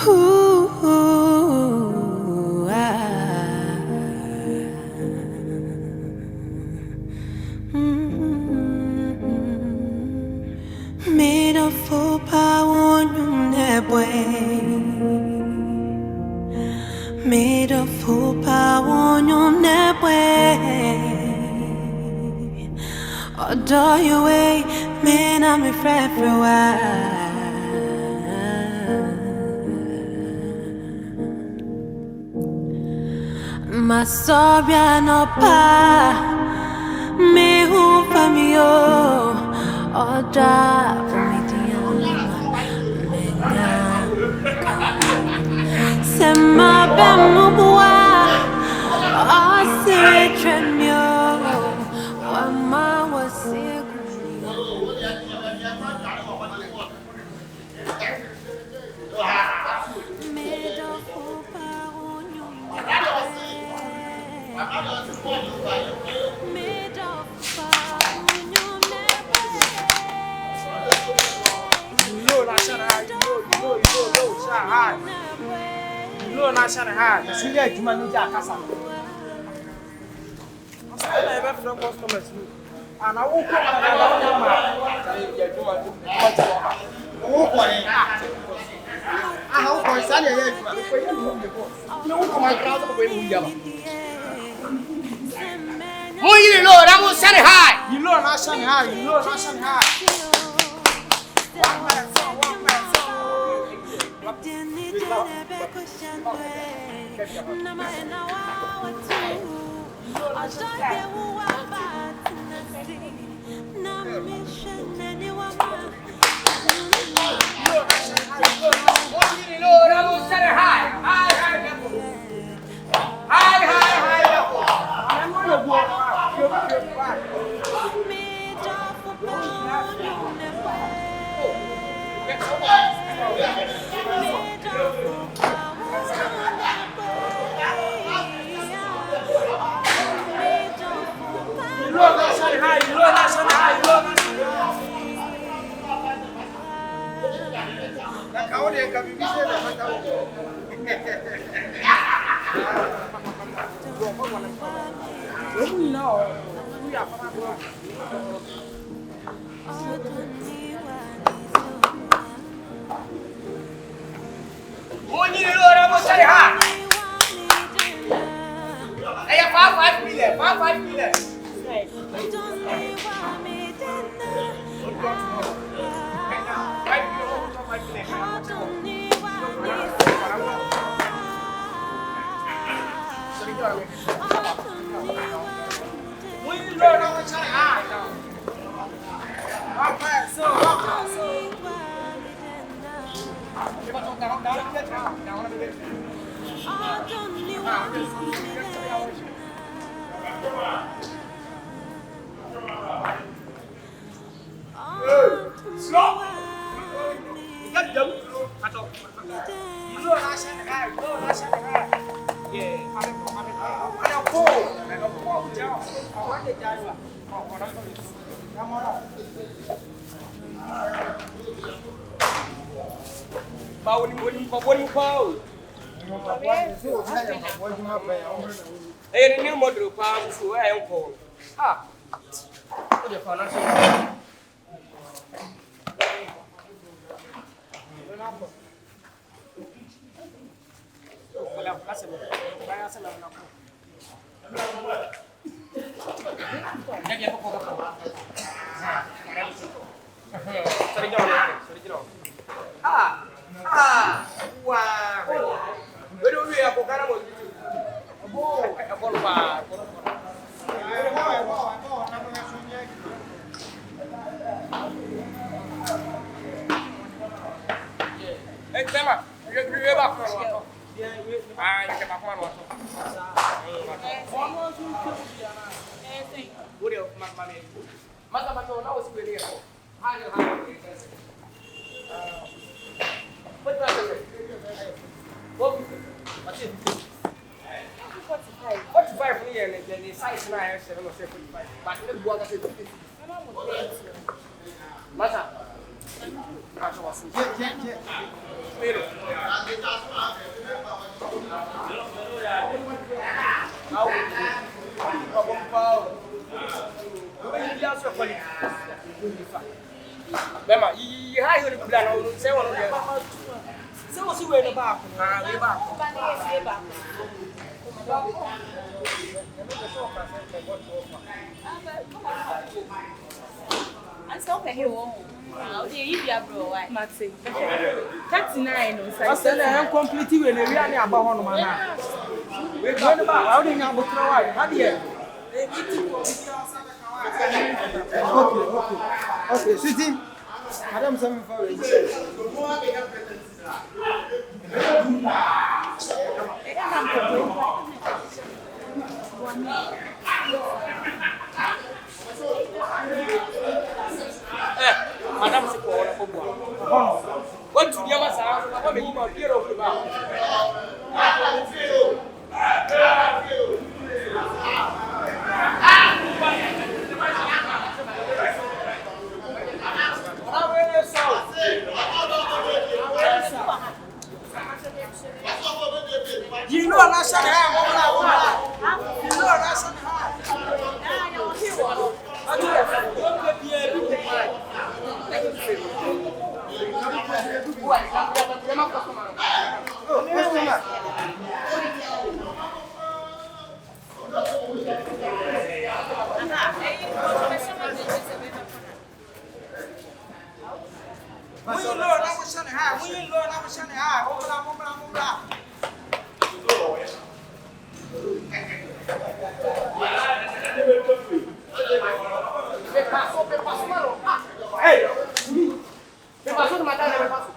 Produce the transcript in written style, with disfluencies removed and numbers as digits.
Ooh, made a faux pas on made a faux pas on adore your way, man, I'm a friend for a while. My sorry, no pa, me who from you, or drop me down. Send my bamboo, I say, tremio, one man was sick. And I won't come Mo-Nyie, Lord, I'm gonna send it high. You know, not send it high. You know, not send it high. One man song. Mo-Nyie, Lord, I'm gonna send it high. Mo-Nyie, Lord, I'm gonna send it high. Hey, 5 million. Mo-Nyie, Lord, I'm gonna send it high. Stop! Get them. You know I said high. Yeah, hey, the new model pound so I am called. Ah, what the financial? Hey, Tema, you back on what? Ah, you can back on what? What do you mammy? Mathemato, now is really here. What does it? What's it? 45 for you, and then the size 9 7 or 45. But the boy got it. Mata. Yeah. Bema, you hide the plan on 7 years. So, what's the way about? I'm so happy. How do you be a bro? Maxi. 39 on side. I said I'm completely when we are about one man. We're going about how do you know what how do you? Okay, sitting. Madam, some for it. Madam, what to the other side? What make you appear over the bar? You know, I'm shut down. You know, I'm shut Hey, me passou de matar,